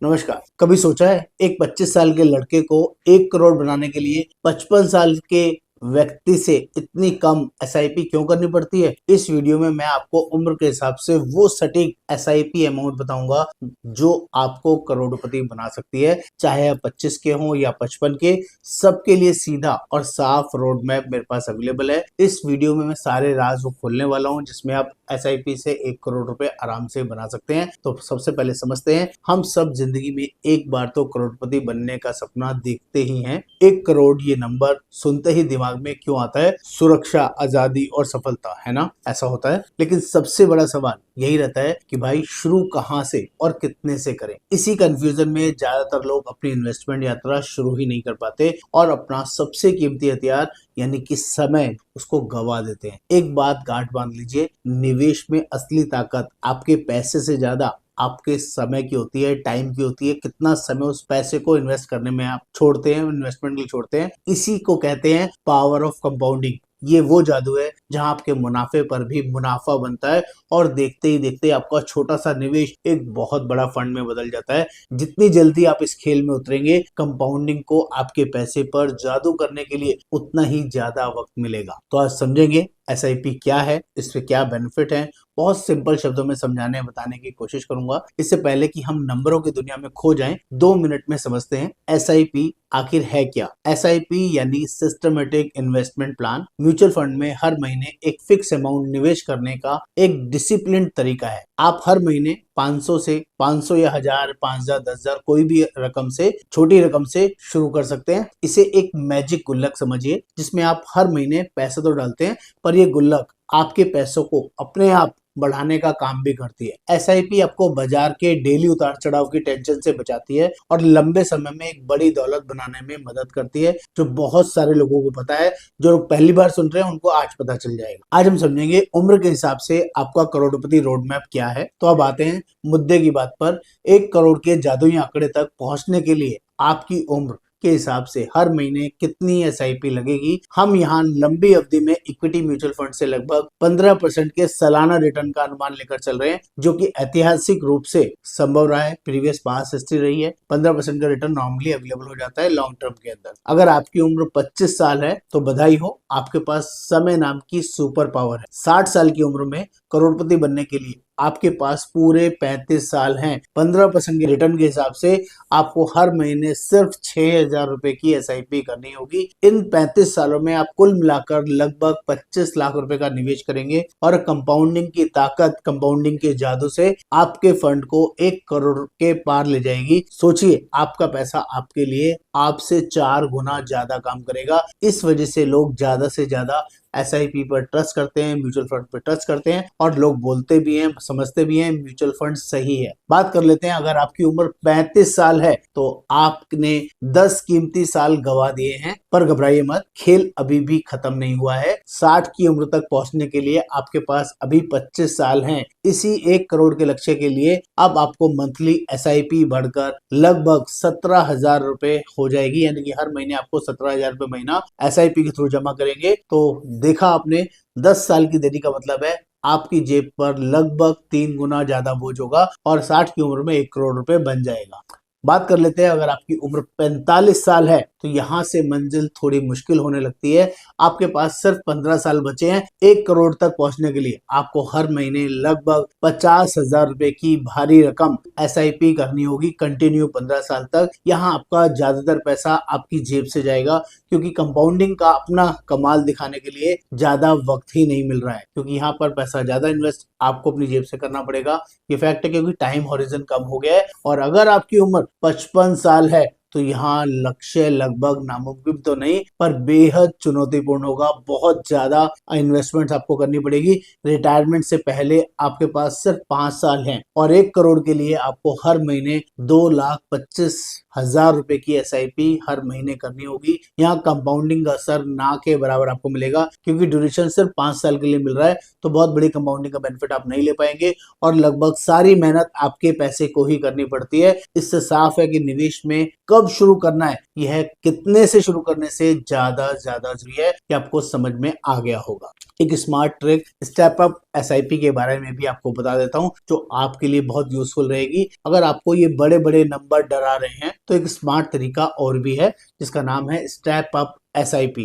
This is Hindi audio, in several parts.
नमस्कार। कभी सोचा है एक 25 साल के लड़के को 1 करोड़ बनाने के लिए 55 साल के व्यक्ति से इतनी कम एसआईपी क्यों करनी पड़ती है? इस वीडियो में मैं आपको उम्र के हिसाब से वो सटीक एसआईपी अमाउंट बताऊंगा जो आपको करोड़पति बना सकती है, चाहे आप 25 के हों या 55 के। सबके लिए सीधा और साफ रोड मैप मेरे पास अवेलेबल है। इस वीडियो में मैं सारे राज वो खोलने वाला हूं जिसमें आप एसआईपी से 1 करोड़ रुपए आराम से बना सकते हैं। तो सबसे पहले समझते हैं, हम सब जिंदगी में एक बार तो करोड़पति बनने का सपना देखते ही हैं। 1 करोड़ ये नंबर सुनते ही दिमाग में क्यों आता है? सुरक्षा, आजादी और सफलता, है ना? ऐसा होता है। लेकिन सबसे बड़ा सवाल यही रहता है कि भाई शुरू कहां से और कितने से करें। इसी कंफ्यूजन में ज्यादातर लोग अपनी इन्वेस्टमेंट यात्रा शुरू ही नहीं कर पाते और अपना सबसे कीमती हथियार यानी कि समय उसको गवा देते हैं। एक बात गांठ बांध लीजिए, निवेश में असली ताकत आपके पैसे से ज्यादा आपके समय की होती है, टाइम की होती है। कितना समय उस पैसे को इन्वेस्ट करने में आप छोड़ते हैं, इन्वेस्टमेंट के लिए छोड़ते हैं। इसी को कहते हैं पावर ऑफ कंपाउंडिंग। ये वो जादू है जहां आपके मुनाफे पर भी मुनाफा बनता है और देखते ही देखते आपका छोटा सा निवेश एक बहुत बड़ा फंड में बदल जाता है। जितनी जल्दी आप इस खेल में उतरेंगे, कंपाउंडिंग को आपके पैसे पर जादू करने के लिए उतना ही ज्यादा वक्त मिलेगा। तो आज समझेंगे एसआईपी क्या है, इससे क्या बेनिफिट है। बहुत सिंपल शब्दों में समझाने बताने की कोशिश करूंगा। इससे पहले कि हम नंबरों की दुनिया में खो जाएं, 2 मिनट में समझते हैं एसआईपी आखिर है क्या। एसआईपी यानी systematic investment plan. Mutual fund में हर महीने एक फिक्स अमाउंट निवेश करने का एक डिसिप्लिन तरीका है। आप हर महीने 500 या 1000, 5000, 10,000 कोई भी रकम से, छोटी रकम से शुरू कर सकते हैं। इसे एक मैजिक गुल्लक समझिए जिसमें आप हर महीने पैसे तो डालते हैं पर ये गुल्लक आपके पैसों को अपने आप बढ़ाने का काम भी करती है। एसआईपी आपको बाजार के डेली उतार चढ़ाव की टेंशन से बचाती है और लंबे समय में एक बड़ी दौलत बनाने में मदद करती है, जो बहुत सारे लोगों को पता है। जो लोग पहली बार सुन रहे हैं उनको आज पता चल जाएगा। आज हम समझेंगे उम्र के हिसाब से आपका करोड़पति रोड मैप क्या है। तो अब आते हैं मुद्दे की बात पर। 1 करोड़ के जादुई आंकड़े तक पहुंचने के लिए आपकी उम्र के हिसाब से हर महीने कितनी एसआईपी लगेगी। हम यहाँ लंबी अवधि में इक्विटी म्यूचुअल फंड से लगभग 15% के सालाना रिटर्न का अनुमान लेकर चल रहे हैं, जो कि ऐतिहासिक रूप से संभव रहा है। प्रीवियस पास हिस्ट्री रही है। 15% का रिटर्न नॉर्मली अवेलेबल हो जाता है लॉन्ग टर्म के अंदर। अगर आपकी उम्र 25 साल है तो बधाई हो, आपके पास समय नाम की सुपर पावर है। 60 साल की उम्र में करोड़पति बनने के लिए आपके पास पूरे 35 साल हैं। 15% के रिटर्न के हिसाब से आपको हर महीने सिर्फ 6,000 रुपए की एसआईपी करनी होगी। इन 35 सालों में आप कुल मिलाकर लगभग 25 लाख रुपए का निवेश करेंगे और कंपाउंडिंग की ताकत, कंपाउंडिंग के जादू से आपके फंड को 1 करोड़ के पार ले जाएगी। सोचिए, आपका पैसा आपके लिए आपसे 4 गुना ज्यादा काम करेगा। इस वजह से लोग ज्यादा से ज्यादा एसआईपी पर ट्रस्ट करते हैं, म्यूचुअल फंड पर ट्रस्ट करते हैं और लोग बोलते भी हैं, समझते भी हैं म्यूचुअल फंड सही है। बात कर लेते हैं, अगर आपकी उम्र 35 साल है तो आपने 10 कीमती साल गवा दिए हैं। पर घबराइए मत, खेल अभी भी खत्म नहीं हुआ है। 60 की उम्र तक पहुंचने के लिए आपके पास अभी 25 साल हैं। इसी 1 करोड़ के लक्ष्य के लिए अब आपको मंथली एसआईपी बढ़कर लगभग 17,000 रुपए हो जाएगी, यानी कि हर महीने आपको 17,000 रुपए महीना एसआईपी के थ्रू जमा करेंगे। तो देखा आपने, 10 साल की देरी का मतलब है आपकी जेब पर लगभग 3 गुना ज्यादा बोझ होगा और 60 की उम्र में 1 करोड़ रुपए बन जाएगा। बात कर लेते हैं, अगर आपकी उम्र 45 साल है तो यहां से मंजिल थोड़ी मुश्किल होने लगती है। आपके पास सिर्फ 15 साल बचे हैं। 1 करोड़ तक पहुंचने के लिए आपको हर महीने लगभग 50,000 रुपए की भारी रकम एसआईपी करनी होगी कंटिन्यू 15 साल तक। यहाँ आपका ज्यादातर पैसा आपकी जेब से जाएगा, क्योंकि कंपाउंडिंग का अपना कमाल दिखाने के लिए ज्यादा वक्त ही नहीं मिल रहा है, क्योंकि यहाँ पर पैसा ज्यादा इन्वेस्ट आपको अपनी जेब से करना पड़ेगा। ये फैक्ट है, क्योंकि टाइम हॉरिजन कम हो गया है। और अगर आपकी उम्र 55 साल है तो यहाँ लक्ष्य लगभग नामुमकिन तो नहीं पर बेहद चुनौतीपूर्ण होगा। बहुत ज्यादा इन्वेस्टमेंट आपको करनी पड़ेगी। रिटायरमेंट से पहले आपके पास सिर्फ 5 साल हैं और 1 करोड़ के लिए आपको हर महीने 2,25,000 ₹1000 की SIP हर महीने करनी होगी। यहाँ कंपाउंडिंग का असर ना के बराबर आपको मिलेगा, क्योंकि ड्यूरेशन सिर्फ 5 साल के लिए मिल रहा है, तो बहुत बड़ी कंपाउंडिंग का बेनिफिट आप नहीं ले पाएंगे और लगभग सारी मेहनत आपके पैसे को ही करनी पड़ती है। इससे साफ है कि निवेश में कब शुरू करना है, यह कितने से शुरू करने से ज्यादा जरूरी है कि आपको समझ में आ गया होगा। एक smart trick step up SIP के बारे में भी आपको बता देता हूं, जो आपके लिए बहुत यूजफुल रहेगी। अगर आपको ये बड़े बड़े नंबर डरा रहे हैं तो एक स्मार्ट तरीका और भी है, जिसका नाम है स्टेप अप SIP।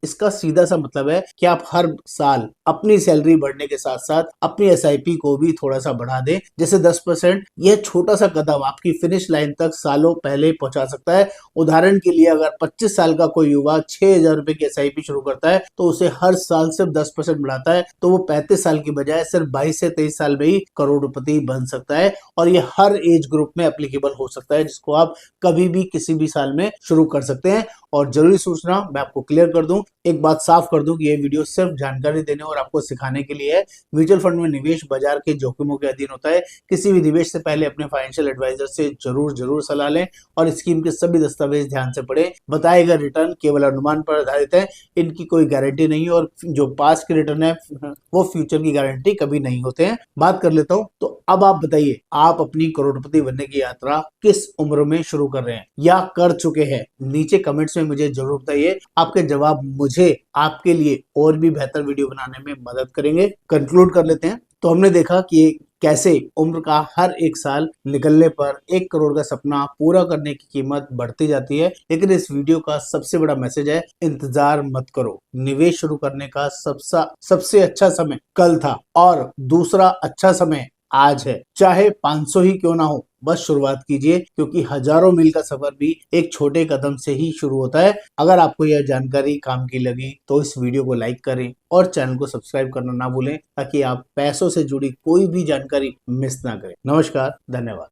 इसका सीधा सा मतलब है कि आप हर साल अपनी सैलरी बढ़ने के साथ साथ अपनी SIP को भी थोड़ा सा बढ़ा दें, जैसे 10%। यह छोटा सा कदम आपकी फिनिश लाइन तक सालों पहले पहुंचा सकता है। उदाहरण के लिए अगर 25 साल का कोई युवा ₹6000 की SIP शुरू करता है तो उसे हर साल सिर्फ 10% बढ़ाता है, तो वो 35 साल की बजाय सिर्फ 22 से 23 साल में ही करोड़पति बन सकता है। और ये हर एज ग्रुप में एप्लीकेबल हो सकता है, जिसको आप कभी भी किसी भी साल में शुरू कर सकते हैं। और जरूरी सूचना मैं आपको क्लियर कर दूं, एक बात साफ कर दूं कि ये वीडियो सिर्फ जानकारी देने और आपको सिखाने के लिए है। म्यूचुअल फंड में निवेश बाजार के जोखिमों के अधीन होता है। किसी भी निवेश से पहले अपने फाइनेंशियल एडवाइजर से जरूर सलाह लें और स्कीम के सभी दस्तावेज ध्यान से पढ़ें। बताए गए रिटर्न केवल अनुमान पर आधारित है, इनकी कोई गारंटी नहीं है, और जो पास्ट के रिटर्न है वो फ्यूचर की गारंटी कभी नहीं होते हैं। बात कर लेता हूं, तो अब आप बताइए, आप अपनी करोड़पति बनने की यात्रा किस उम्र में शुरू कर रहे हैं या कर चुके हैं? नीचे कमेंट्स में मुझे जरूर बताइए। आपके जवाब मुझे आपके लिए और भी बेहतर वीडियो बनाने में मदद करेंगे। कंक्लूड कर लेते हैं। तो हमने देखा कि कैसे उम्र का हर एक साल निकलने पर 1 करोड़ का सपना पूरा करने की कीमत बढ़ती जाती है। लेकिन इस वीडियो का सबसे बड़ा मैसेज है, इंतजार मत करो। निवेश शुरू करने का सबसे अच्छा समय कल था और दूसरा अच्छा समय आज है। चाहे 500 ही क्यों ना हो, बस शुरुआत कीजिए, क्योंकि हजारों मील का सफर भी एक छोटे कदम से ही शुरू होता है। अगर आपको यह जानकारी काम की लगी तो इस वीडियो को लाइक करें और चैनल को सब्सक्राइब करना ना भूलें, ताकि आप पैसों से जुड़ी कोई भी जानकारी मिस ना करें। नमस्कार, धन्यवाद।